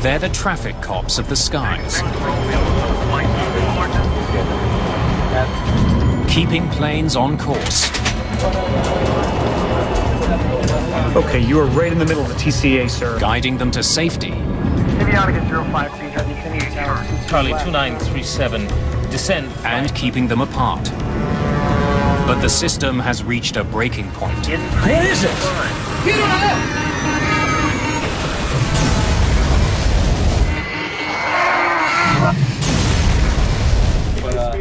They're the traffic cops of the skies, keeping planes on course. Okay, you are right in the middle of the TCA, sir. Guiding them to safety. Charlie 2937, descend. And keeping them apart. But the system has reached a breaking point. What is it? You don't know!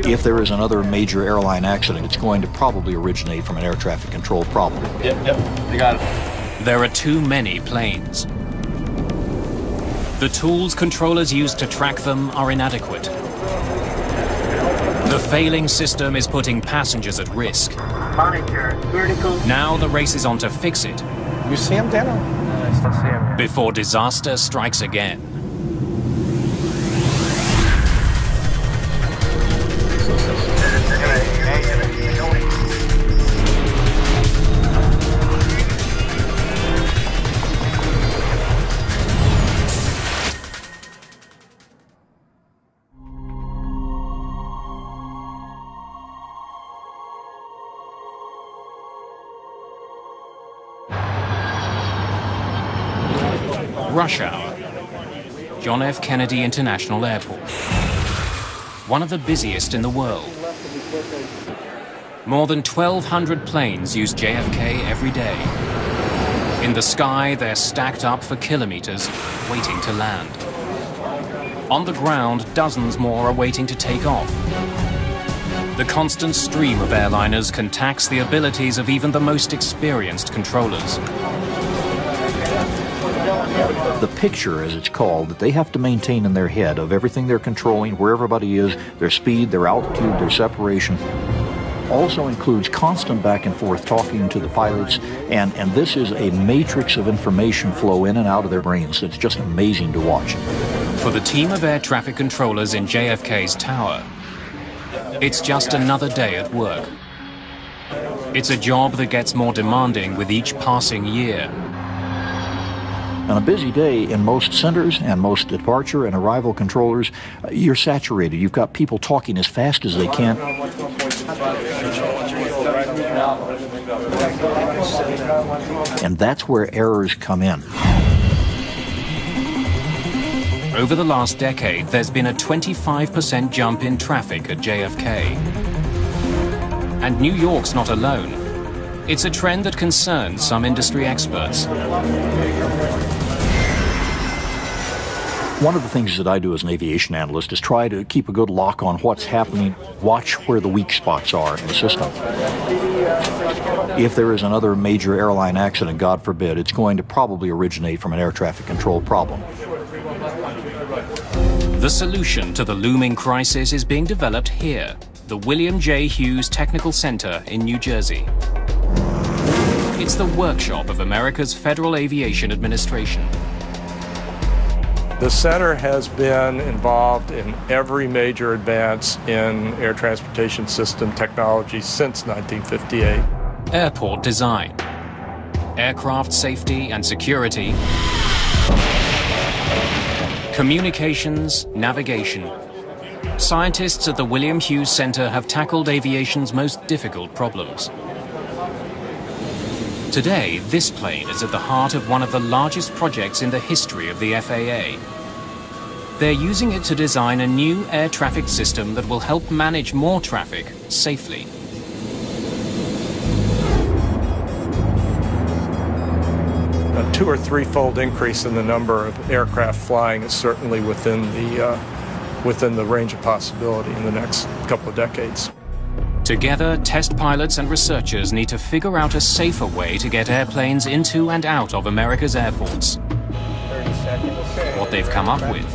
If there is another major airline accident, it's going to probably originate from an air traffic control problem. Yep, they got it. There are too many planes. The tools controllers use to track them are inadequate. The failing system is putting passengers at risk. Monitor vertical. Now the race is on to fix it. You see him, Dano? I still see him. Before disaster strikes again. Rush hour. John F. Kennedy International Airport. One of the busiest in the world. More than 1,200 planes use JFK every day. In the sky, they're stacked up for kilometers, waiting to land. On the ground, dozens more are waiting to take off. The constant stream of airliners can tax the abilities of even the most experienced controllers. The picture, as it's called, that they have to maintain in their head of everything they're controlling, where everybody is, their speed, their altitude, their separation, also includes constant back and forth talking to the pilots, and this is a matrix of information flow in and out of their brains. It's just amazing to watch. For the team of air traffic controllers in JFK's tower, it's just another day at work. It's a job that gets more demanding with each passing year. On a busy day in most centers and most departure and arrival controllers, you're saturated. You've got people talking as fast as they can. And that's where errors come in. Over the last decade, there's been a 25% jump in traffic at JFK. And New York's not alone. It's a trend that concerns some industry experts. One of the things that I do as an aviation analyst is try to keep a good lock on what's happening, watch where the weak spots are in the system. If there is another major airline accident, God forbid, it's going to probably originate from an air traffic control problem. The solution to the looming crisis is being developed here, the William J. Hughes Technical Center in New Jersey. It's the workshop of America's Federal Aviation Administration. The center has been involved in every major advance in air transportation system technology since 1958. Airport design, aircraft safety and security, communications, navigation. Scientists at the William Hughes Center have tackled aviation's most difficult problems. Today, this plane is at the heart of one of the largest projects in the history of the FAA. They're using it to design a new air traffic system that will help manage more traffic safely. A 2- or 3-fold increase in the number of aircraft flying is certainly within the range of possibility in the next couple of decades. Together, test pilots and researchers need to figure out a safer way to get airplanes into and out of America's airports. What they've come up with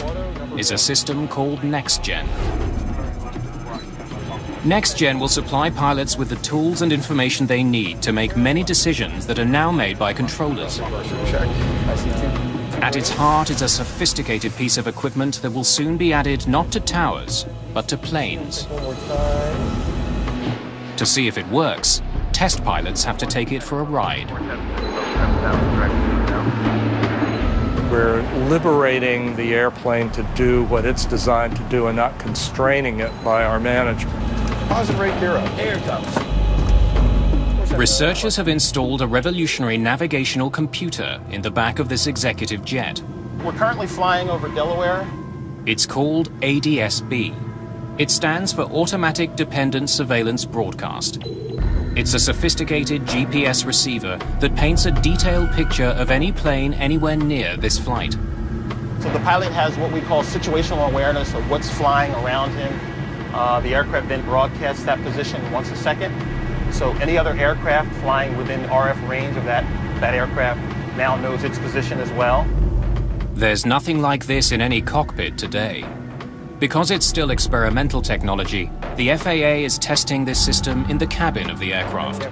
is a system called NextGen. NextGen will supply pilots with the tools and information they need to make many decisions that are now made by controllers. At its heart is a sophisticated piece of equipment that will soon be added not to towers, but to planes. To see if it works, test pilots have to take it for a ride. We're liberating the airplane to do what it's designed to do and not constraining it by our management. Positive rate Aero. Air comes. Researchers have installed a revolutionary navigational computer in the back of this executive jet. We're currently flying over Delaware. It's called ADS-B. It stands for Automatic Dependent Surveillance Broadcast. It's a sophisticated GPS receiver that paints a detailed picture of any plane anywhere near this flight. So the pilot has what we call situational awareness of what's flying around him. The aircraft then broadcasts that position once a second. So any other aircraft flying within RF range of that aircraft now knows its position as well. There's nothing like this in any cockpit today. Because it's still experimental technology, the FAA is testing this system in the cabin of the aircraft.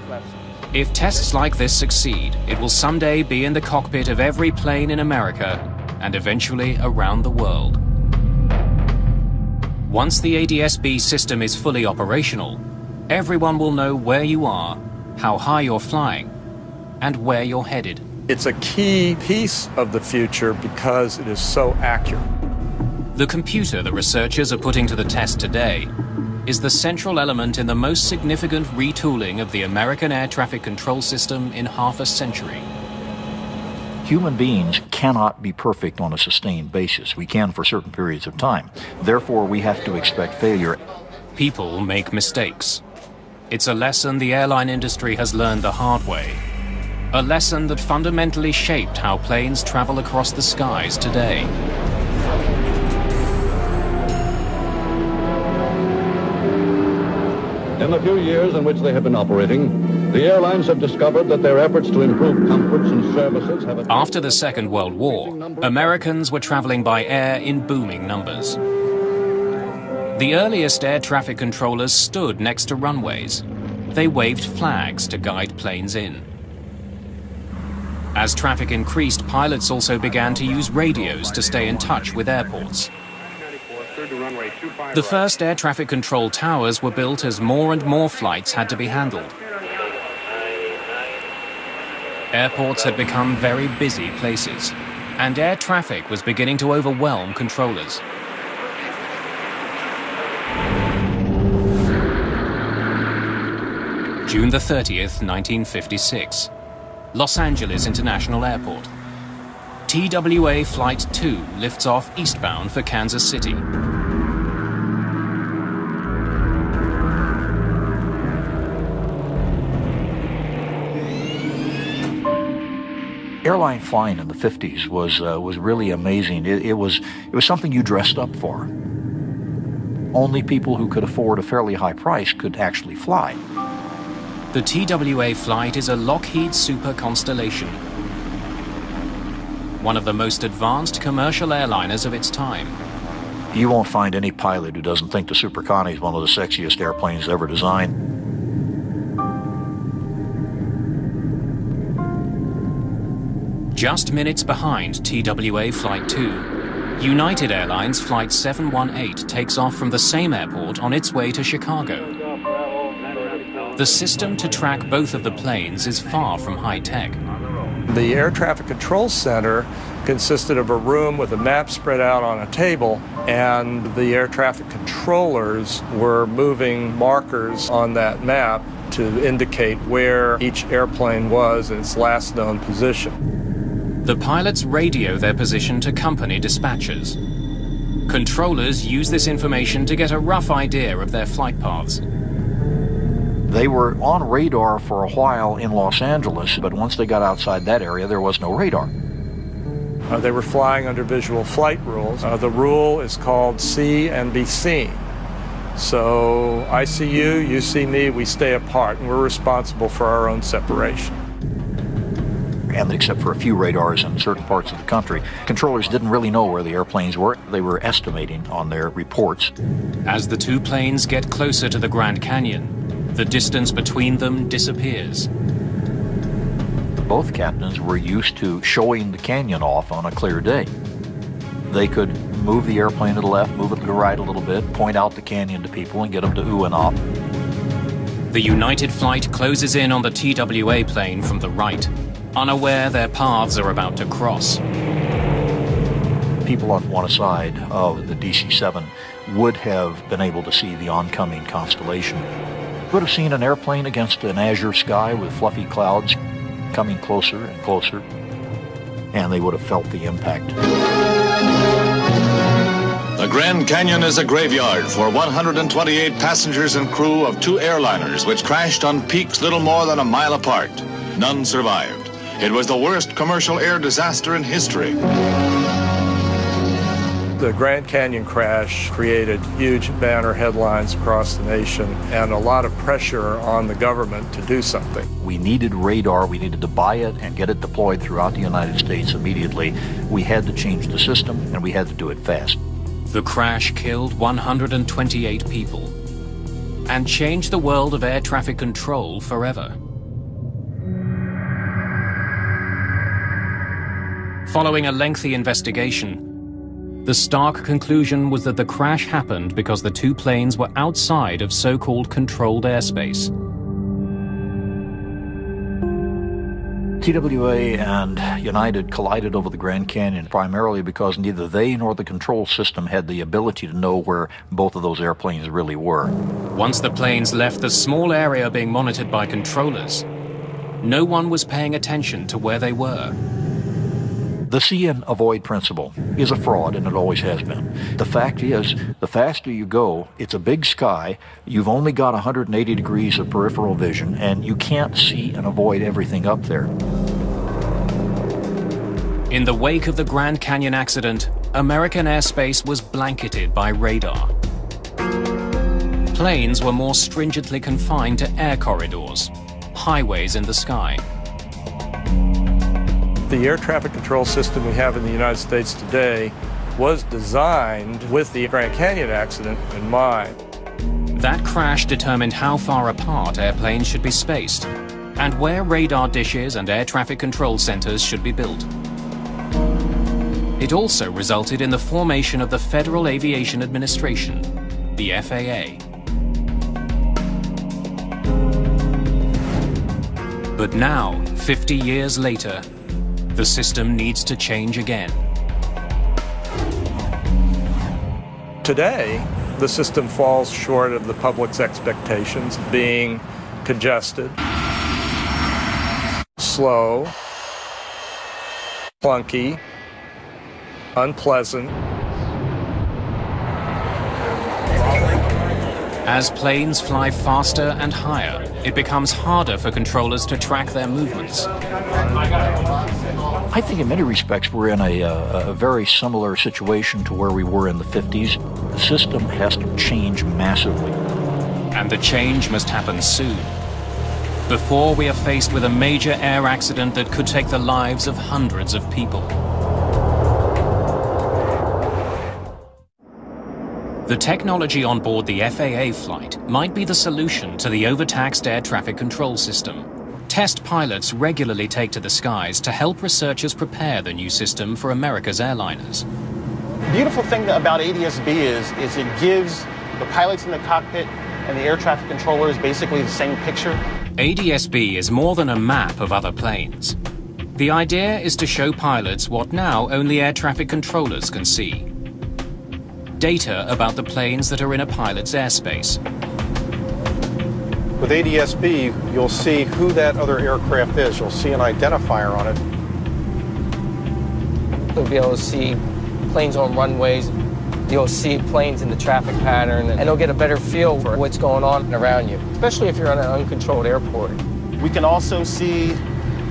If tests like this succeed, it will someday be in the cockpit of every plane in America and eventually around the world. Once the ADS-B system is fully operational, everyone will know where you are, how high you're flying, and where you're headed. It's a key piece of the future because it is so accurate. The computer the researchers are putting to the test today is the central element in the most significant retooling of the American air traffic control system in half a century. Human beings cannot be perfect on a sustained basis. We can for certain periods of time. Therefore, we have to expect failure. People make mistakes. It's a lesson the airline industry has learned the hard way. A lesson that fundamentally shaped how planes travel across the skies today. In the few years in which they have been operating, the airlines have discovered that their efforts to improve comforts and services have... After the Second World War, Americans were traveling by air in booming numbers. The earliest air traffic controllers stood next to runways. They waved flags to guide planes in. As traffic increased, pilots also began to use radios to stay in touch with airports. The first air traffic control towers were built as more and more flights had to be handled. Airports had become very busy places, and air traffic was beginning to overwhelm controllers. June the 30th, 1956. Los Angeles International Airport. TWA Flight 2 lifts off eastbound for Kansas City. Airline flying in the 50s was really amazing. It was something you dressed up for. Only people who could afford a fairly high price could actually fly. The TWA flight is a Lockheed Super Constellation, one of the most advanced commercial airliners of its time. You won't find any pilot who doesn't think the Super Connie is one of the sexiest airplanes ever designed. Just minutes behind TWA Flight 2, United Airlines Flight 718 takes off from the same airport on its way to Chicago. The system to track both of the planes is far from high-tech. The Air Traffic Control Center consisted of a room with a map spread out on a table, and the air traffic controllers were moving markers on that map to indicate where each airplane was in its last known position. The pilots radio their position to company dispatchers. Controllers use this information to get a rough idea of their flight paths. They were on radar for a while in Los Angeles, but once they got outside that area, there was no radar. They were flying under visual flight rules. The rule is called see and be seen. So I see you see me, we stay apart, and we're responsible for our own separation. And except for a few radars in certain parts of the country, controllers didn't really know where the airplanes were. They were estimating on their reports. As the two planes get closer to the Grand Canyon, the distance between them disappears. Both captains were used to showing the canyon off on a clear day. They could move the airplane to the left, move it to the right a little bit, point out the canyon to people and get them to ooh and ah. The United flight closes in on the TWA plane from the right, unaware their paths are about to cross. People on one side of the DC-7 would have been able to see the oncoming constellation. Would have seen an airplane against an azure sky with fluffy clouds coming closer and closer, and they would have felt the impact. The Grand Canyon is a graveyard for 128 passengers and crew of 2 airliners which crashed on peaks little more than a mile apart. None survived. It was the worst commercial air disaster in history. The Grand Canyon crash created huge banner headlines across the nation and a lot of pressure on the government to do something. We needed radar, we needed to buy it and get it deployed throughout the United States immediately. We had to change the system, and we had to do it fast. The crash killed 128 people and changed the world of air traffic control forever. Following a lengthy investigation, the stark conclusion was that the crash happened because the 2 planes were outside of so-called controlled airspace. TWA and United collided over the Grand Canyon primarily because neither they nor the control system had the ability to know where both of those airplanes really were. Once the planes left the small area being monitored by controllers, no one was paying attention to where they were. The see and avoid principle is a fraud, and it always has been. The fact is, the faster you go, it's a big sky, you've only got 180 degrees of peripheral vision, and you can't see and avoid everything up there. In the wake of the Grand Canyon accident, American airspace was blanketed by radar. Planes were more stringently confined to air corridors, highways in the sky. The air traffic control system we have in the United States today was designed with the Grand Canyon accident in mind. That crash determined how far apart airplanes should be spaced and where radar dishes and air traffic control centers should be built. It also resulted in the formation of the Federal Aviation Administration, the FAA. But now, 50 years later, the system needs to change again. Today, the system falls short of the public's expectations, being congested, slow, clunky, unpleasant. As planes fly faster and higher, it becomes harder for controllers to track their movements. I think in many respects we're in a very similar situation to where we were in the 50s. The system has to change massively. And the change must happen soon, before we are faced with a major air accident that could take the lives of hundreds of people. The technology on board the FAA flight might be the solution to the overtaxed air traffic control system. Test pilots regularly take to the skies to help researchers prepare the new system for America's airliners. The beautiful thing about ADS-B is it gives the pilots in the cockpit and the air traffic controllers basically the same picture. ADS-B is more than a map of other planes. The idea is to show pilots what now only air traffic controllers can see. Data about the planes that are in a pilot's airspace. With ADS-B, you'll see who that other aircraft is. You'll see an identifier on it. You'll be able to see planes on runways. You'll see planes in the traffic pattern, and you'll get a better feel for what's going on around you, especially if you're on an uncontrolled airport. We can also see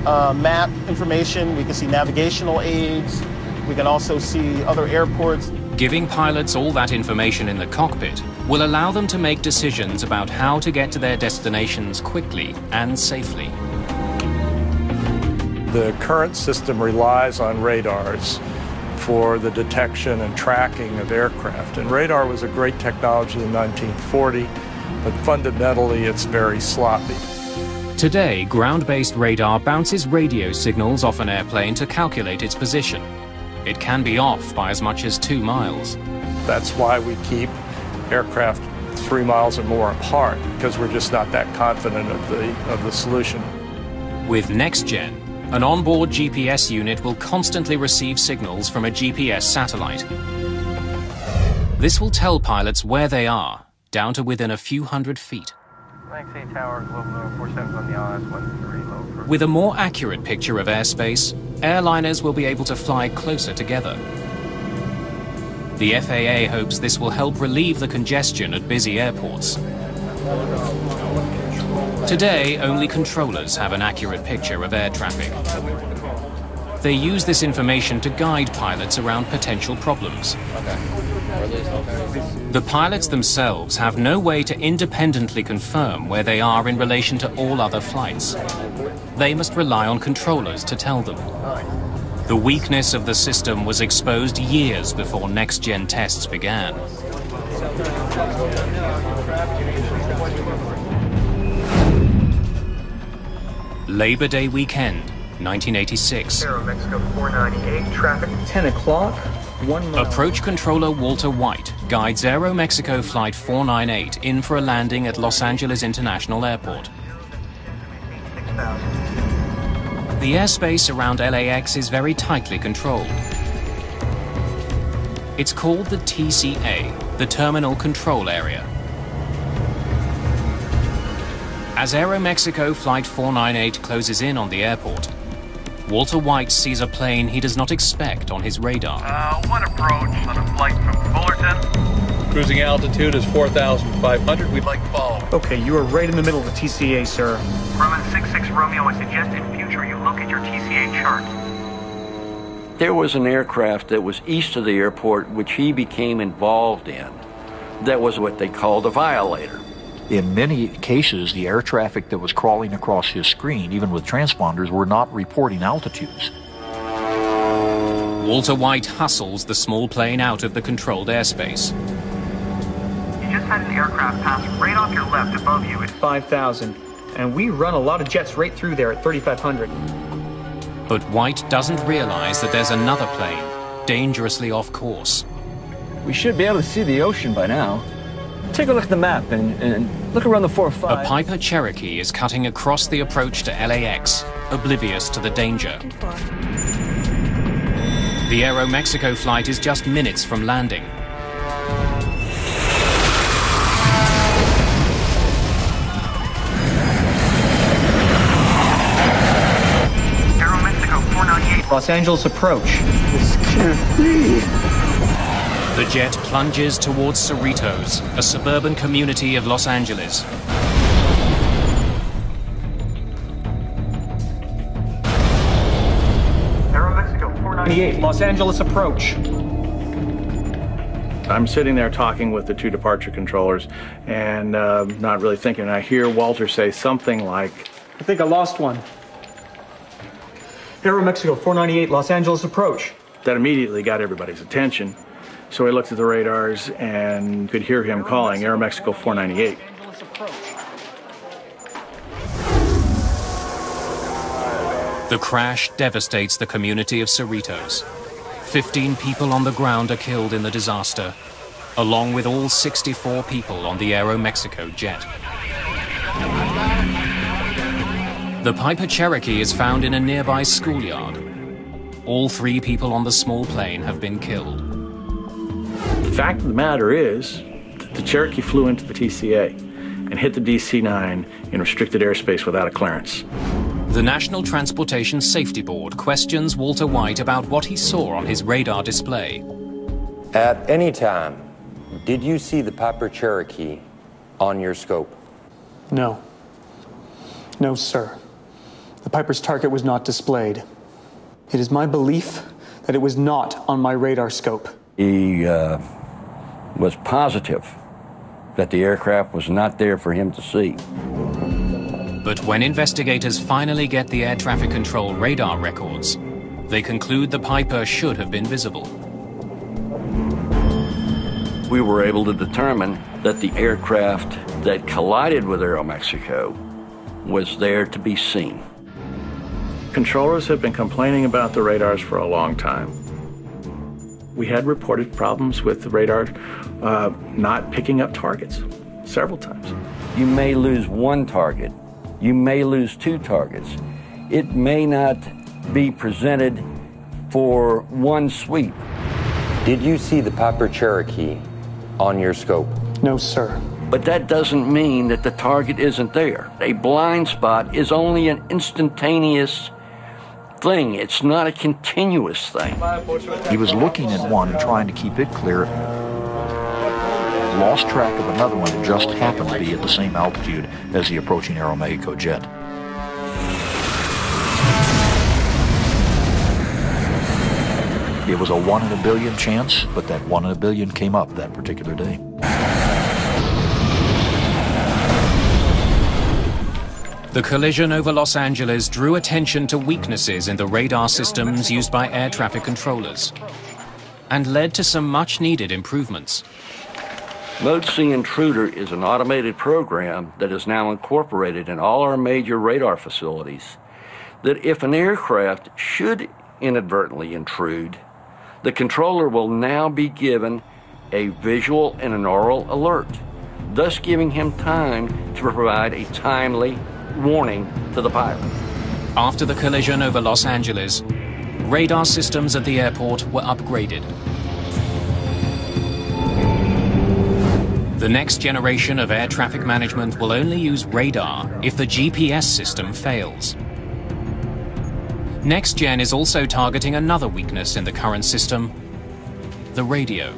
map information. We can see navigational aids. We can also see other airports. Giving pilots all that information in the cockpit will allow them to make decisions about how to get to their destinations quickly and safely. The current system relies on radars for the detection and tracking of aircraft. And radar was a great technology in 1940, but fundamentally it's very sloppy. Today, ground-based radar bounces radio signals off an airplane to calculate its position. It can be off by as much as 2 miles. That's why we keep aircraft 3 miles or more apart because we're just not that confident of the solution. With NextGen, an onboard GPS unit will constantly receive signals from a GPS satellite. This will tell pilots where they are, down to within a few hundred feet. With a more accurate picture of airspace, airliners will be able to fly closer together. The FAA hopes this will help relieve the congestion at busy airports. Today, only controllers have an accurate picture of air traffic. They use this information to guide pilots around potential problems. The pilots themselves have no way to independently confirm where they are in relation to all other flights. They must rely on controllers to tell them. The weakness of the system was exposed years before next-gen tests began. Labor Day weekend, 1986. Aero Mexico 498, traffic 10 o'clock, 1 mile. Approach controller Walter White guides Aero Mexico Flight 498 in for a landing at Los Angeles International Airport. The airspace around LAX is very tightly controlled. It's called the TCA, the Terminal Control Area. As Aero Mexico Flight 498 closes in on the airport, Walter White sees a plane he does not expect on his radar. One approach on a flight from Fullerton. Cruising altitude is 4,500. We'd like to follow. Okay, you are right in the middle of the TCA, sir. Grumman 66 Romeo, I suggest in future you look at your TCA chart. There was an aircraft that was east of the airport which he became involved in. That was what they called a violator. In many cases, the air traffic that was crawling across his screen, even with transponders, were not reporting altitudes. Walter White hustles the small plane out of the controlled airspace. You just had an aircraft pass right off your left above you at 5,000, and we run a lot of jets right through there at 3,500. But White doesn't realize that there's another plane, dangerously off course. We should be able to see the ocean by now. Take a look at the map and look around the 405. A Piper Cherokee is cutting across the approach to LAX, oblivious to the danger. The Aero Mexico flight is just minutes from landing. Aero Mexico 498. Los Angeles approach. This can't be. The jet plunges towards Cerritos, a suburban community of Los Angeles. Aero Mexico 498, Los Angeles approach. I'm sitting there talking with the two departure controllers and not really thinking. I hear Walter say something like, I think I lost one. Aero Mexico 498, Los Angeles approach. That immediately got everybody's attention. So I looked at the radars and could hear him calling Aero Mexico 498. The crash devastates the community of Cerritos. 15 people on the ground are killed in the disaster, along with all 64 people on the Aero Mexico jet. The Piper Cherokee is found in a nearby schoolyard. All 3 people on the small plane have been killed. The fact of the matter is that the Cherokee flew into the TCA and hit the DC-9 in restricted airspace without a clearance. The National Transportation Safety Board questions Walter White about what he saw on his radar display. At any time, did you see the Piper Cherokee on your scope? No. No, sir. The Piper's target was not displayed. It is my belief that it was not on my radar scope. He was positive that the aircraft was not there for him to see. But when investigators finally get the air traffic control radar records, they conclude the Piper should have been visible. We were able to determine that the aircraft that collided with Aero Mexico was there to be seen. Controllers have been complaining about the radars for a long time. We had reported problems with the radar not picking up targets. several times. You may lose one target. You may lose two targets. It may not be presented for one sweep. Did you see the Piper Cherokee on your scope? No, sir. But that doesn't mean that the target isn't there. A blind spot is only an instantaneous thing. It's not a continuous thing. He was looking at one and trying to keep it clear. Lost track of another one that just happened to be at the same altitude as the approaching Aero Mexico jet. It was a 1 in a billion chance, but that 1 in a billion came up that particular day. The collision over Los Angeles drew attention to weaknesses in the radar systems used by air traffic controllers and led to some much-needed improvements. Mode C Intruder is an automated program that is now incorporated in all our major radar facilities, that if an aircraft should inadvertently intrude, the controller will now be given a visual and an oral alert, thus giving him time to provide a timely warning to the pilot. After the collision over Los Angeles, radar systems at the airport were upgraded. The next generation of air traffic management will only use radar if the GPS system fails. Next Gen is also targeting another weakness in the current system, the radio.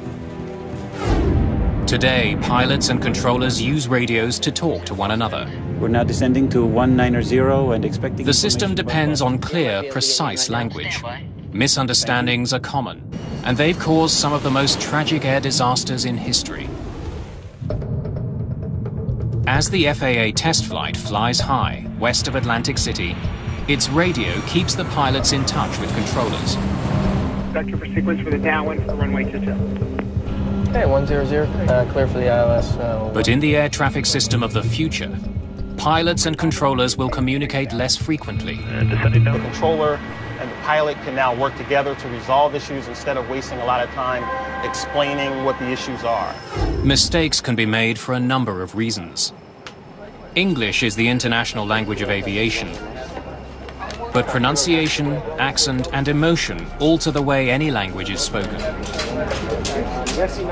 Today, pilots and controllers use radios to talk to one another. We're now descending to 190 and expecting... The system depends on clear, precise language. Misunderstandings are common, and they've caused some of the most tragic air disasters in history. As the FAA test flight flies high west of Atlantic City, its radio keeps the pilots in touch with controllers. Vector for sequence for the downwind for runway 22. Okay, 100, clear for the ILS. But in the air traffic system of the future, pilots and controllers will communicate less frequently. The controller and the pilot can now work together to resolve issues instead of wasting a lot of time explaining what the issues are. Mistakes can be made for a number of reasons. English is the international language of aviation, but pronunciation, accent, and emotion alter the way any language is spoken.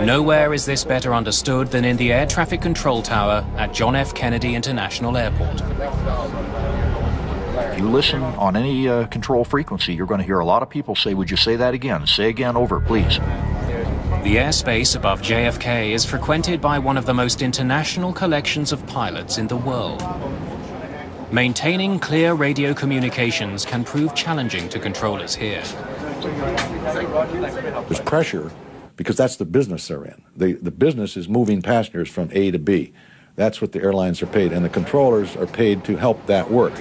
Nowhere is this better understood than in the air traffic control tower at John F. Kennedy International Airport. If you listen on any control frequency, you're going to hear a lot of people say, "Would you say that again? Say again, over, please." The airspace above JFK is frequented by one of the most international collections of pilots in the world. Maintaining clear radio communications can prove challenging to controllers here. There's pressure because that's the business they're in. The business is moving passengers from A to B. That's what the airlines are paid, and the controllers are paid to help that work.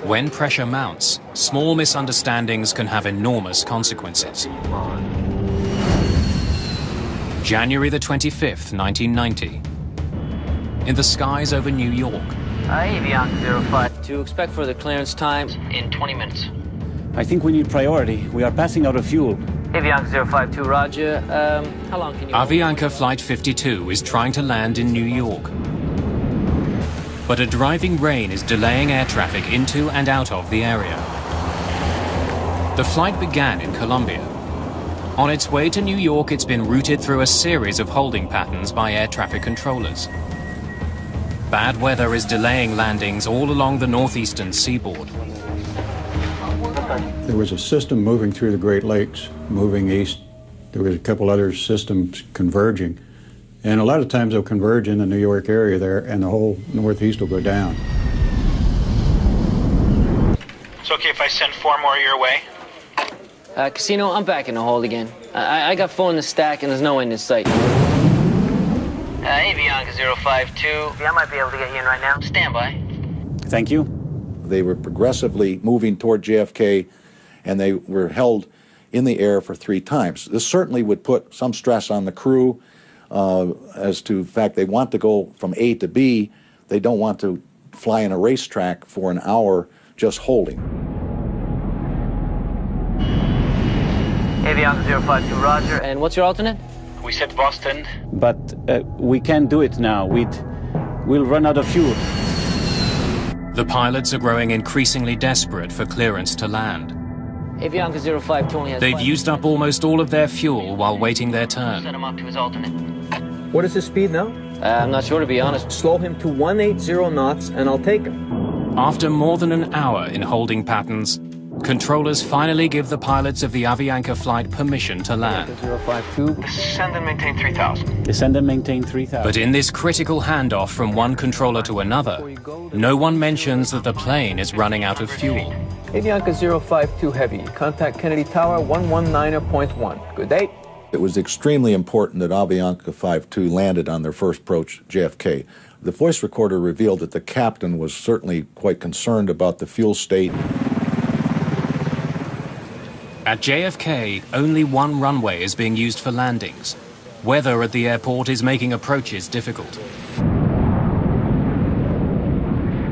When pressure mounts, small misunderstandings can have enormous consequences. January the 25th, 1990. In the skies over New York. Avianca 05. To expect for the clearance time in 20 minutes. I think we need priority. We are passing out of fuel. Avianca 052, roger. How long can you... Avianca Flight 52 is trying to land in New York. But a driving rain is delaying air traffic into and out of the area. The flight began in Colombia. On its way to New York, it's been routed through a series of holding patterns by air traffic controllers. Bad weather is delaying landings all along the northeastern seaboard. There was a system moving through the Great Lakes, moving east. There was a couple other systems converging. And a lot of times they'll converge in the New York area there, and the whole northeast will go down. It's okay if I send 4 more your way? Casino, I'm back in the hold again. I got 4 in the stack, and there's no end in sight. Avianca 052. Yeah, I might be able to get you in right now. Stand by. Thank you. They were progressively moving toward JFK, and they were held in the air for 3 times. This certainly would put some stress on the crew as to the fact they want to go from A to B. They don't want to fly in a racetrack for an hour just holding. Avianca 052, roger. And what's your alternate? We said Boston. But we can't do it now. We'd We'll run out of fuel. The pilots are growing increasingly desperate for clearance to land. Avianca 052 only has They've used up almost all of their fuel while waiting their turn. Set him up to his alternate. What is his speed now? I'm not sure, to be honest. Slow him to 180 knots and I'll take him. After more than an hour in holding patterns, controllers finally give the pilots of the Avianca flight permission to land. 052. Descend and maintain 3,000. Descend and maintain 3,000. But in this critical handoff from one controller to another, no one mentions that the plane is running out of fuel. Avianca 052 Heavy. Contact Kennedy Tower 119.1. Good day. It was extremely important that Avianca 52 landed on their first approach JFK. The voice recorder revealed that the captain was certainly quite concerned about the fuel state. At JFK, only one runway is being used for landings. Weather at the airport is making approaches difficult.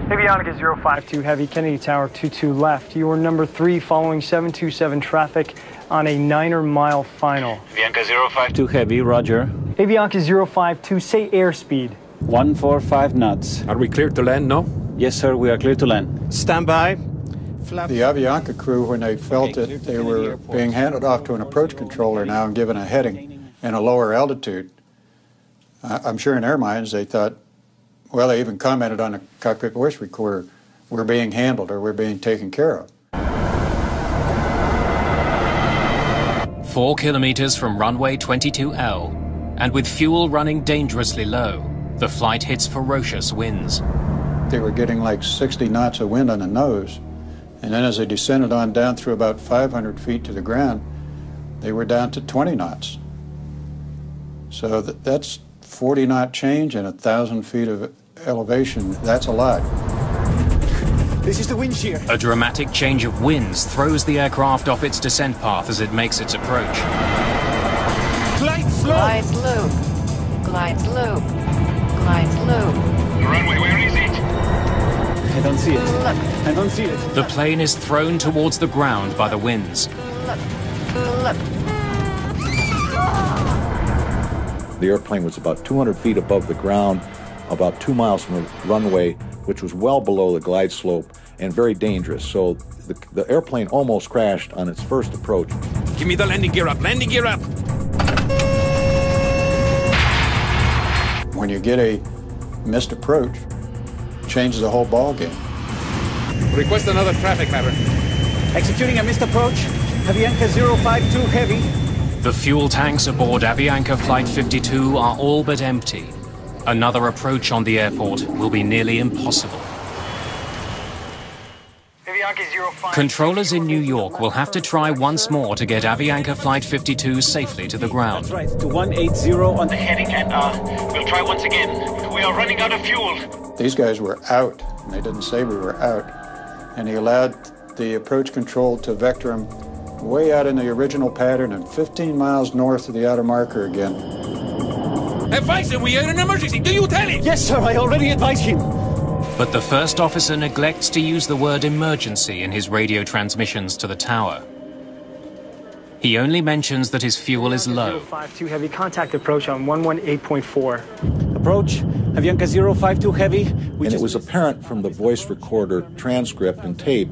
Avianca 052 Heavy, Kennedy Tower 22 left. You are number 3 following 727 traffic on a 9-mile final. Avianca 052 Heavy, roger. Avianca 052, say airspeed. 145 knots. Are we cleared to land now? Yes, sir, we are clear to land. Stand by. The Avianca crew, when they felt that they were being handed off to an approach controller now and given a heading and a lower altitude, I'm sure in their minds they thought, well, they even commented on the cockpit voice recorder, we're being handled or we're being taken care of. 4 kilometers from runway 22L, and with fuel running dangerously low, the flight hits ferocious winds. They were getting like 60 knots of wind on the nose, and then as they descended on down through about 500 feet to the ground, they were down to 20 knots. So that's 40-knot change and 1,000 feet of elevation. That's a lot. This is the wind shear. A dramatic change of winds throws the aircraft off its descent path as it makes its approach. Glide slow. Glides loop. Glides loop. Glides loop. The runway, where is it? I don't see it. I don't see it. The plane is thrown towards the ground by the winds. The airplane was about 200 feet above the ground, about 2 miles from the runway, which was well below the glide slope and very dangerous. So the airplane almost crashed on its first approach. Give me the landing gear up, landing gear up! When you get a missed approach, it changes the whole ball game. Request another traffic pattern. Executing a missed approach. Avianca 052 Heavy. The fuel tanks aboard Avianca Flight 52 are all but empty. Another approach on the airport will be nearly impossible. Controllers in New York will have to try once more to get Avianca Flight 52 safely to the ground. That's right, to 180 on The heading, and we'll try once again. We are running out of fuel. These guys were out, and they didn't say we were out. And he allowed the approach control to vector them way out in the original pattern and 15 miles north of the outer marker again. Advise him, we are in an emergency. Do you tell him? Yes, sir, I already advised him. But the first officer neglects to use the word emergency in his radio transmissions to the tower. He only mentions that his fuel is low. 052 Heavy, contact approach on 118.4. Approach, Avianca 052 Heavy. And it was apparent from the voice recorder transcript and tape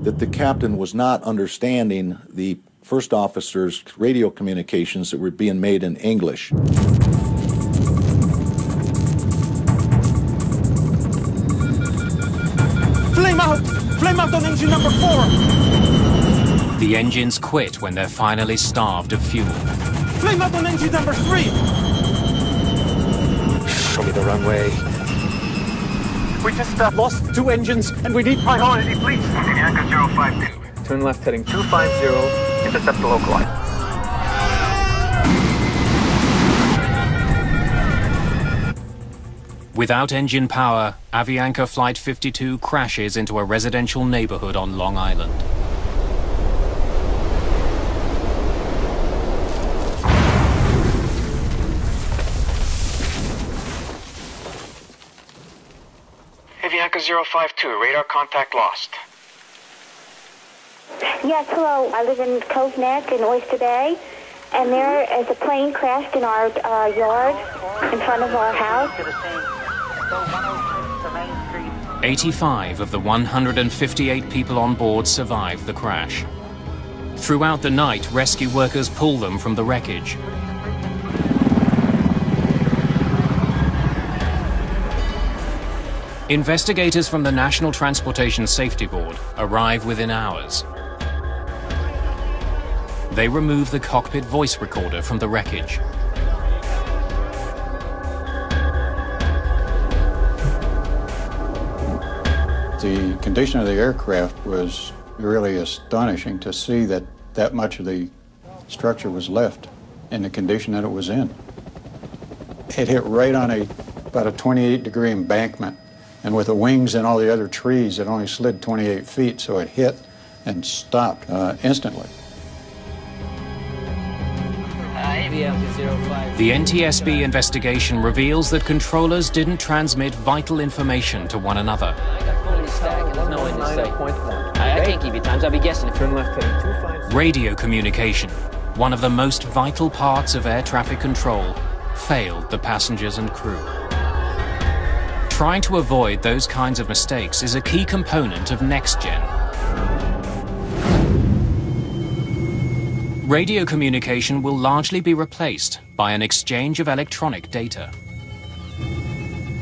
that the captain was not understanding the first officer's radio communications that were being made in English. Flame out on engine number 4! The engines quit when they're finally starved of fuel. Flame out on engine number 3! Show me the runway. We just lost 2 engines and we need priority, please. Avianca 052. Turn left heading 250. Intercept the local line. Without engine power, Avianca Flight 52 crashes into a residential neighborhood on Long Island. Avianca 052, radar contact lost. Yes, hello. I live in Cove Neck in Oyster Bay, and there is a plane crashed in our yard in front of our house. 85 of the 158 people on board survived the crash. Throughout the night, rescue workers pull them from the wreckage. Investigators from the National Transportation Safety Board arrive within hours. They remove the cockpit voice recorder from the wreckage. The condition of the aircraft was really astonishing to see that that much of the structure was left in the condition that it was in. It hit right on about a 28-degree embankment, and with the wings and all the other trees, it only slid 28 feet, so it hit and stopped instantly. The NTSB investigation reveals that controllers didn't transmit vital information to one another. I can't keep you times. I'll be guessing. Turn left heading. Radio communication, one of the most vital parts of air traffic control, failed the passengers and crew. Trying to avoid those kinds of mistakes is a key component of next-gen. Radio communication will largely be replaced by an exchange of electronic data.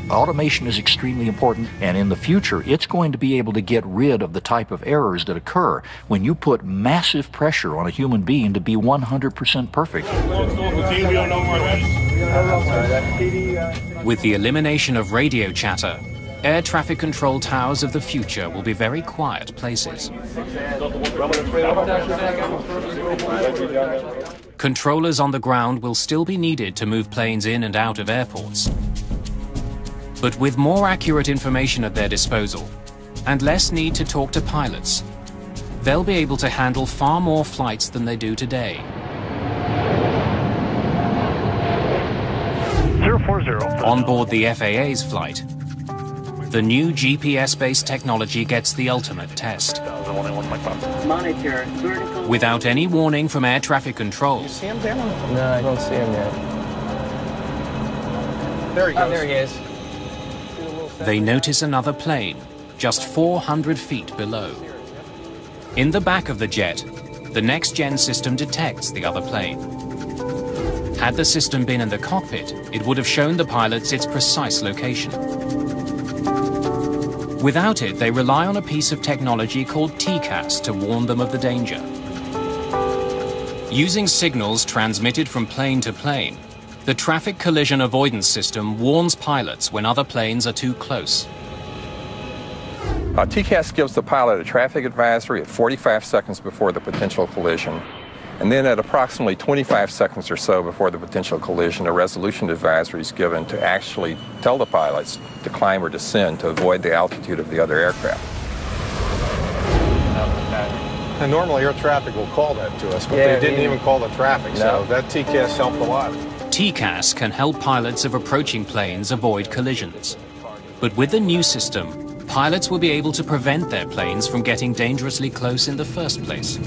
Automation is extremely important, and in the future, it's going to be able to get rid of the type of errors that occur when you put massive pressure on a human being to be 100% perfect. With the elimination of radio chatter, air traffic control towers of the future will be very quiet places. Controllers on the ground will still be needed to move planes in and out of airports. But with more accurate information at their disposal, and less need to talk to pilots, they'll be able to handle far more flights than they do today. 040. On board the FAA's flight, the new GPS-based technology gets the ultimate test. Monitor vertical. Without any warning from air traffic control. You see him there? No, I don't see him yet. There he goes. Oh, there he is. They notice another plane, just 400 feet below. In the back of the jet, the next-gen system detects the other plane. Had the system been in the cockpit, it would have shown the pilots its precise location. Without it, they rely on a piece of technology called TCAS to warn them of the danger. Using signals transmitted from plane to plane, the traffic collision avoidance system warns pilots when other planes are too close. TCAS gives the pilot a traffic advisory at 45 seconds before the potential collision. And then at approximately 25 seconds or so before the potential collision, a resolution advisory is given to actually tell the pilots to climb or descend to avoid the altitude of the other aircraft. And normally air traffic will call that to us, but they didn't even call the traffic, so that TCAS helped a lot. TCAS can help pilots of approaching planes avoid collisions. But with the new system, pilots will be able to prevent their planes from getting dangerously close in the first place.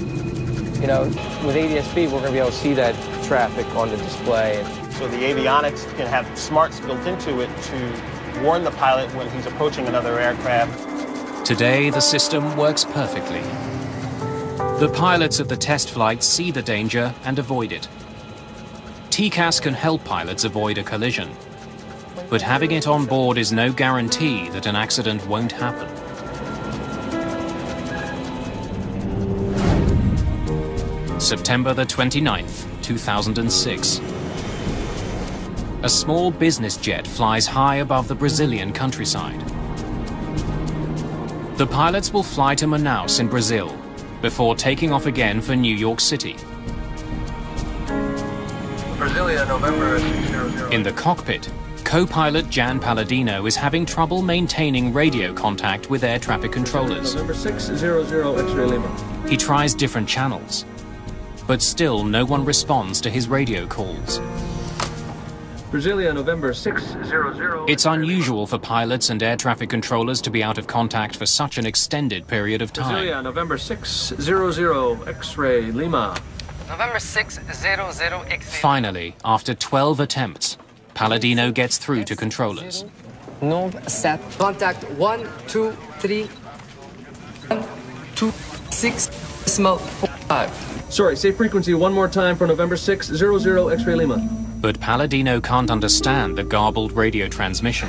You know, with ADS-B, we're going to be able to see that traffic on the display. So the avionics can have smarts built into it to warn the pilot when he's approaching another aircraft. Today, the system works perfectly. The pilots of the test flights see the danger and avoid it. TCAS can help pilots avoid a collision, but having it on board is no guarantee that an accident won't happen. September the 29th, 2006. A small business jet flies high above the Brazilian countryside. The pilots will fly to Manaus in Brazil before taking off again for New York City. Brasilia, November 600. In the cockpit, co-pilot Jan Palladino is having trouble maintaining radio contact with air traffic controllers. November 600, X-ray Lima. He tries different channels, but still no one responds to his radio calls. Brasilia, November 600. It's unusual for pilots and air traffic controllers to be out of contact for such an extended period of time. Brasilia, November 600, X-ray Lima. November 600 X-ray. Finally, after 12 attempts, Palladino gets through to controllers. set. Contact 1, 2, 3, 1, 2, 6, 5. Sorry, say frequency one more time for November 600 X-ray Lima. But Palladino can't understand the garbled radio transmission.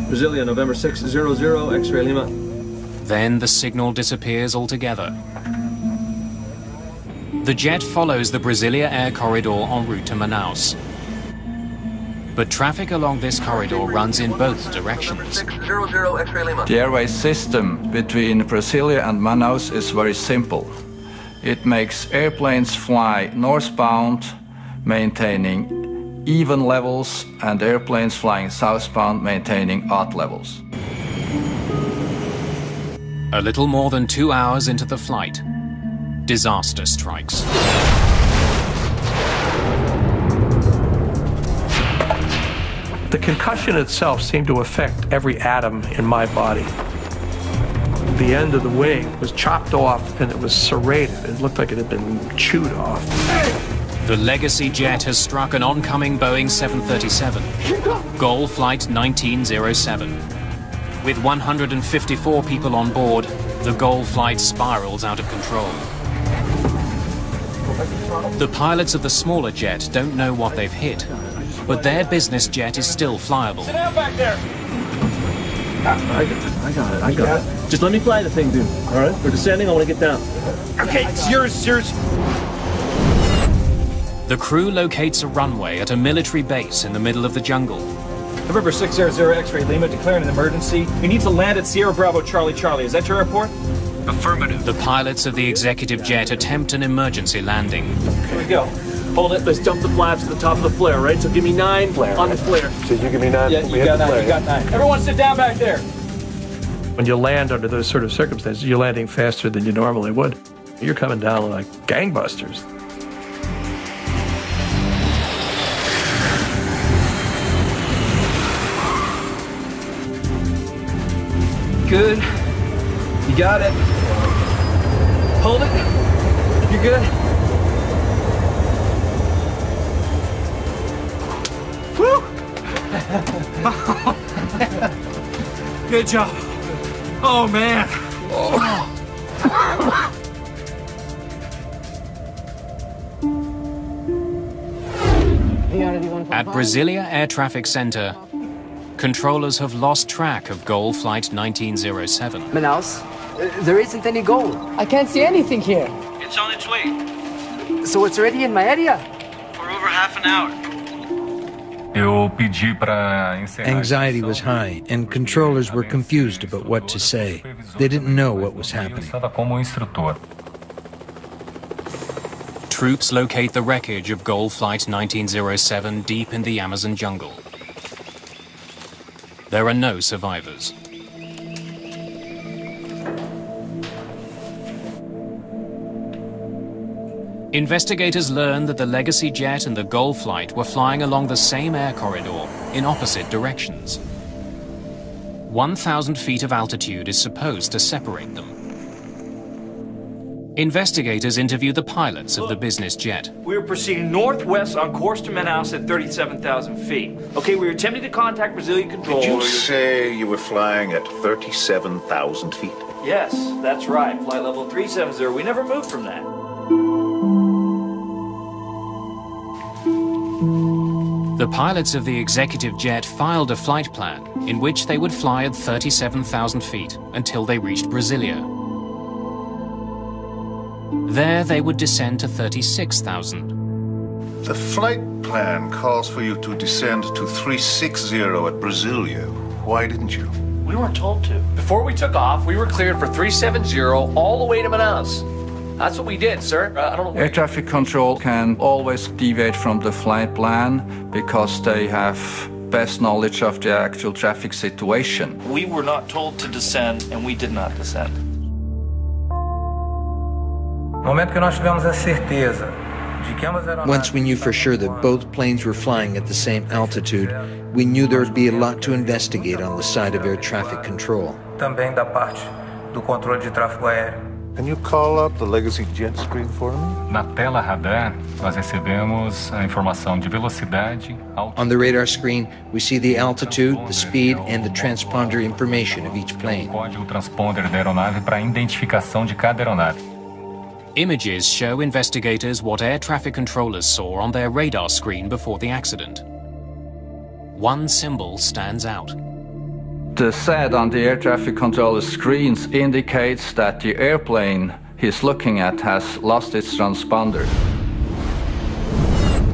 Brasilia, November 600 X-ray Lima. Then the signal disappears altogether. The jet follows the Brasilia air corridor en route to Manaus. But traffic along this corridor runs in both directions. The airway system between Brasilia and Manaus is very simple. It makes airplanes fly northbound, maintaining even levels, and airplanes flying southbound, maintaining odd levels. A little more than 2 hours into the flight, disaster strikes. The concussion itself seemed to affect every atom in my body. The end of the wing was chopped off and it was serrated. It looked like it had been chewed off. The Legacy jet has struck an oncoming Boeing 737, Goal Flight 1907. With 154 people on board, the Goal flight spirals out of control. The pilots of the smaller jet don't know what they've hit, but their business jet is still flyable. Sit down back there. I got it. Just let me fly the thing, dude. All right? We're descending. I want to get down. Okay, it's yours. The crew locates a runway at a military base in the middle of the jungle. November 600 X-ray Lima, declaring an emergency. We need to land at Sierra Bravo Charlie Charlie. Is that your airport? Affirmative. The pilots of the executive jet attempt an emergency landing. Here we go. Hold it. Let's dump the flaps at the top of the flare, right? So give me 9 on the flare. So you give me 9. Yeah, you got 9. You got 9. Everyone sit down back there. When you land under those sort of circumstances, you're landing faster than you normally would. You're coming down like gangbusters. Good. You got it. Hold it. You're good. Woo! Good job. Oh, man. At Brasilia Air Traffic Center, controllers have lost track of Goal Flight 1907. Manaus, there isn't any gold. I can't see anything here. It's on its way. So it's already in my area? For over half an hour. Anxiety was high, and controllers were confused about what to say. They didn't know what was happening. Troops locate the wreckage of Goal Flight 1907 deep in the Amazon jungle. There are no survivors. Investigators learn that the Legacy jet and the Goal flight were flying along the same air corridor in opposite directions. 1,000 feet of altitude is supposed to separate them. Investigators interview the pilots of the business jet. We were proceeding northwest on course to Manaus at 37,000 feet. Okay, we were attempting to contact Brazilian control. Did you say you were flying at 37,000 feet? Yes, that's right. Flight level 370. We never moved from that. The pilots of the executive jet filed a flight plan in which they would fly at 37,000 feet until they reached Brasilia. There they would descend to 36,000. The flight plan calls for you to descend to 360 at Brasilia. Why didn't you? We weren't told to. Before we took off, we were cleared for 370 all the way to Manaus. That's what we did, sir. I don't know. Air traffic control can always deviate from the flight plan because they have best knowledge of the actual traffic situation. We were not told to descend, and we did not descend. Once we knew for sure that both planes were flying at the same altitude, we knew there would be a lot to investigate on the side of air traffic control. Can you call up the legacy jet screen for me? Na tela radar, nós recebemos a informação de velocidade, On the radar screen, we see the altitude, the speed, and the transponder information of each plane. código transponder da aeronave para a identificação de cada aeronave. Images show investigators what air traffic controllers saw on their radar screen before the accident. One symbol stands out. The SAD on the air traffic controller screens indicates that the airplane he's looking at has lost its transponder.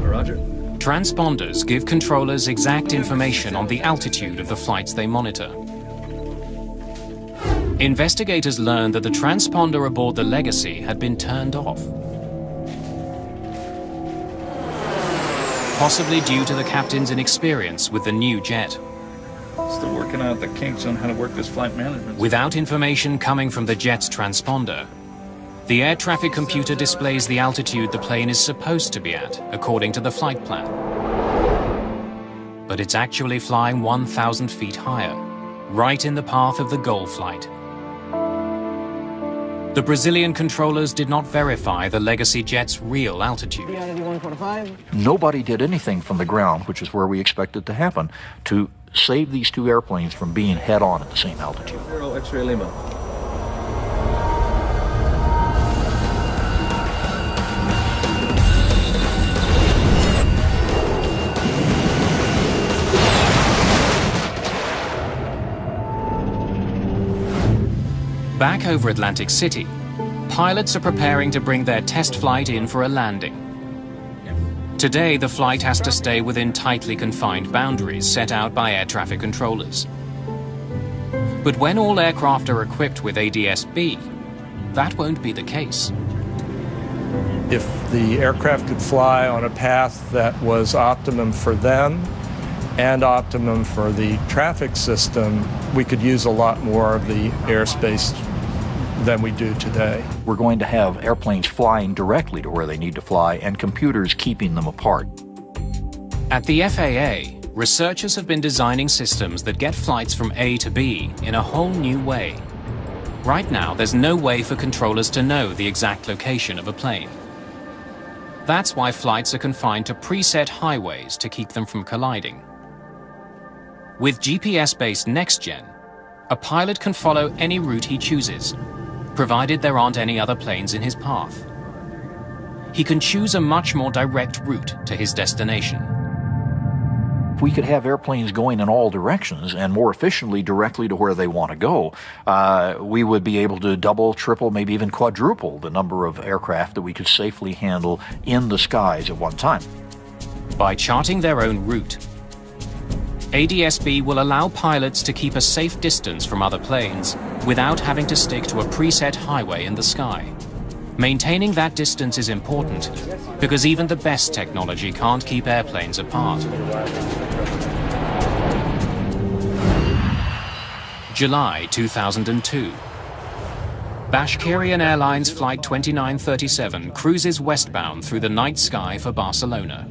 Roger. Transponders give controllers exact information on the altitude of the flights they monitor. Investigators learned that the transponder aboard the Legacy had been turned off. Possibly due to the captain's inexperience with the new jet. Still working out the kinks on how to work this flight management. Without information coming from the jet's transponder, the air traffic computer displays the altitude the plane is supposed to be at, according to the flight plan. But it's actually flying 1,000 feet higher, right in the path of the goal flight. The Brazilian controllers did not verify the Legacy jet's real altitude. Nobody did anything from the ground, which is where we expected to happen, to save these two airplanes from being head-on at the same altitude. Aero X-ray Lima. Back over Atlantic City, pilots are preparing to bring their test flight in for a landing. Today, the flight has to stay within tightly confined boundaries set out by air traffic controllers. But when all aircraft are equipped with ADS-B, that won't be the case. If the aircraft could fly on a path that was optimum for them and optimum for the traffic system, we could use a lot more of the airspace than we do today. We're going to have airplanes flying directly to where they need to fly and computers keeping them apart. At the FAA, researchers have been designing systems that get flights from A to B in a whole new way. Right now, there's no way for controllers to know the exact location of a plane. That's why flights are confined to preset highways to keep them from colliding. With GPS-based NextGen, a pilot can follow any route he chooses, provided there aren't any other planes in his path. He can choose a much more direct route to his destination. If we could have airplanes going in all directions and more efficiently directly to where they want to go, we would be able to double, triple, maybe even quadruple the number of aircraft that we could safely handle in the skies at one time. By charting their own route, ADS-B will allow pilots to keep a safe distance from other planes without having to stick to a preset highway in the sky. Maintaining that distance is important because even the best technology can't keep airplanes apart. July 2002. Bashkirian Airlines Flight 2937 cruises westbound through the night sky for Barcelona.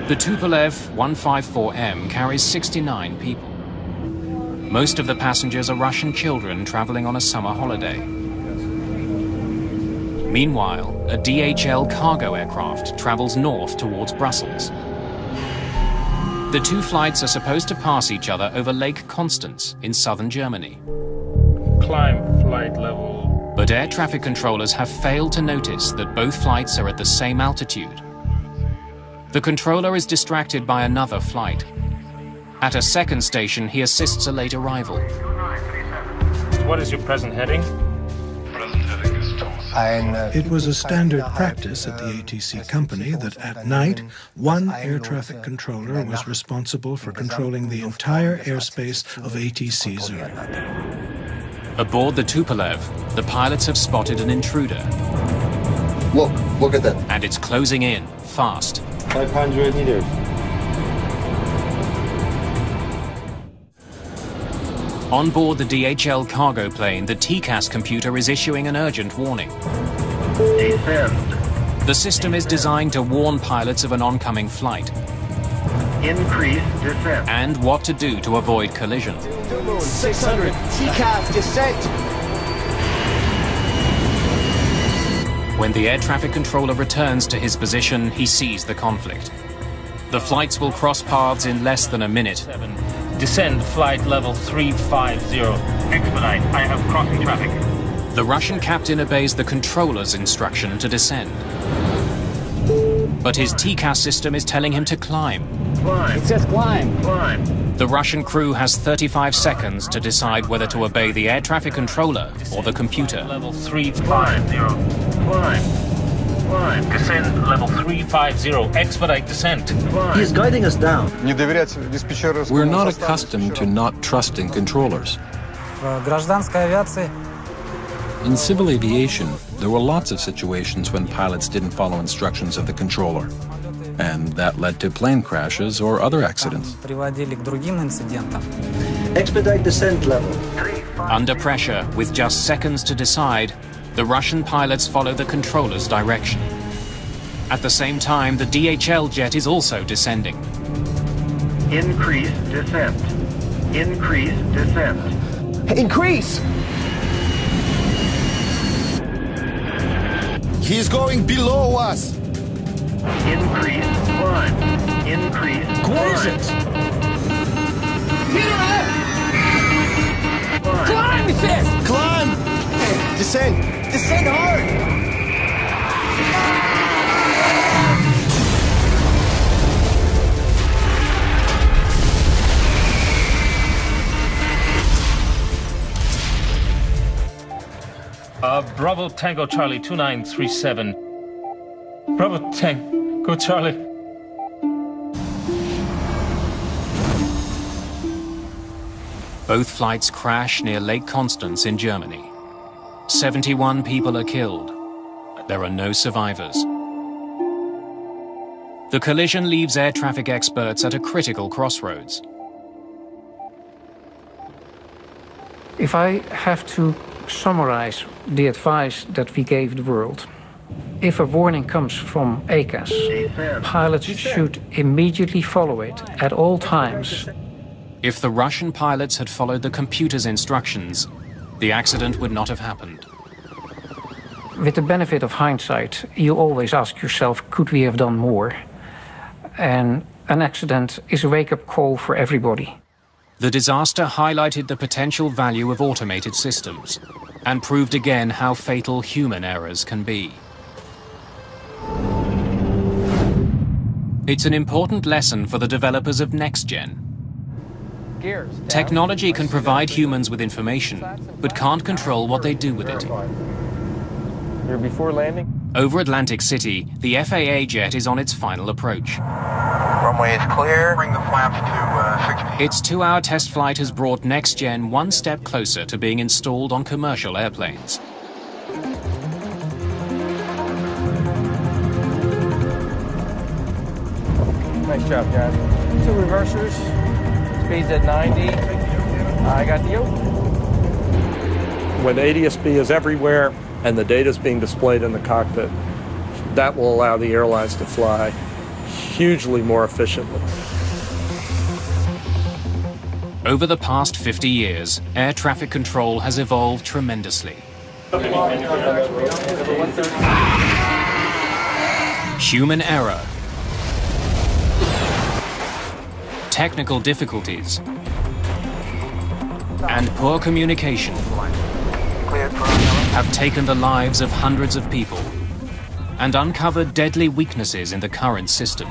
The Tupolev 154M carries 69 people. Most of the passengers are Russian children traveling on a summer holiday. Meanwhile, a DHL cargo aircraft travels north towards Brussels. The two flights are supposed to pass each other over Lake Constance in southern Germany. Climb flight level. But air traffic controllers have failed to notice that both flights are at the same altitude. The controller is distracted by another flight. At a second station, he assists a late arrival. What is your present heading? It was a standard practice at the ATC company that at night, one air traffic controller was responsible for controlling the entire airspace of ATC Zurich. Aboard the Tupolev, the pilots have spotted an intruder. Look at that. And it's closing in, fast. 500 meters. On board the DHL cargo plane, the TCAS computer is issuing an urgent warning. Descend. The system is designed to warn pilots of an oncoming flight. Increase descent. And what to do to avoid collision. 600, TCAS descent. When the air traffic controller returns to his position, he sees the conflict. The flights will cross paths in less than a minute. Descend flight level 350. Expedite. I have crossing traffic. The Russian captain obeys the controller's instruction to descend. But his TCAS system is telling him to climb. Climb. It says climb. Climb. The Russian crew has 35 seconds to decide whether to obey the air traffic controller or the computer. Level 350. Climb. Climb. Descend level 350. Expedite descent. Climb. He is guiding us down. We're not accustomed to not trusting controllers. In civil aviation, there were lots of situations when pilots didn't follow instructions of the controller, and that led to plane crashes or other accidents. Expedite descent level. Under pressure, with just seconds to decide, the Russian pilots follow the controller's direction. At the same time, the DHL jet is also descending. Increase descent. Increase descent. Increase! He's going below us. Increase climb. Increase What is it? Climb, it says! Climb! Descend! Descend hard! Bravo Tango Charlie 2937. Bravo Tango Charlie. Both flights crash near Lake Constance in Germany. 71 people are killed. There are no survivors. The collision leaves air traffic experts at a critical crossroads. If I have to summarize the advice that we gave the world, if a warning comes from ACAS, pilots should immediately follow it at all times. If the Russian pilots had followed the computer's instructions, the accident would not have happened. With the benefit of hindsight, you always ask yourself, could we have done more? And an accident is a wake-up call for everybody. The disaster highlighted the potential value of automated systems and proved again how fatal human errors can be. It's an important lesson for the developers of NextGen. Technology can provide humans with information, but can't control what they do with it. You're before landing? Over Atlantic City, the FAA jet is on its final approach. Runway is clear. Bring the flaps to 60. Its 2-hour test flight has brought NextGen one step closer to being installed on commercial airplanes. Nice job, guys. 2 reversers. Speed's at 90. I got the yoke. When ADS-B is everywhere and the data is being displayed in the cockpit, that will allow the airlines to fly hugely more efficiently. Over the past 50 years, air traffic control has evolved tremendously. Human error, technical difficulties, and poor communication have taken the lives of hundreds of people and uncovered deadly weaknesses in the current system.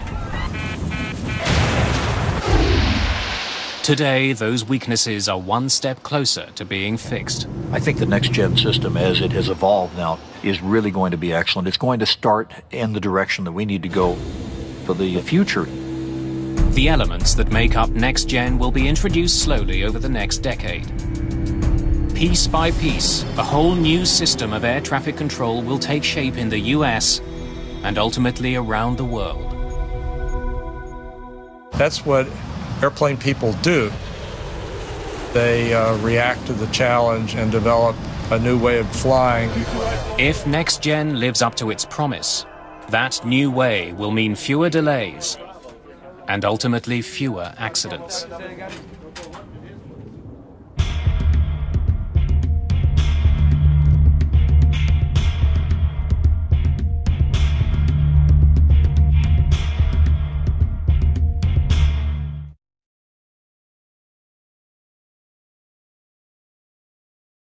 Today, those weaknesses are one step closer to being fixed. I think the next-gen system, as it has evolved now, is really going to be excellent. It's going to start in the direction that we need to go for the future. The elements that make up NextGen will be introduced slowly over the next decade. Piece by piece, a whole new system of air traffic control will take shape in the US and ultimately around the world. That's what airplane people do. They react to the challenge and develop a new way of flying. If NextGen lives up to its promise, that new way will mean fewer delays and ultimately fewer accidents.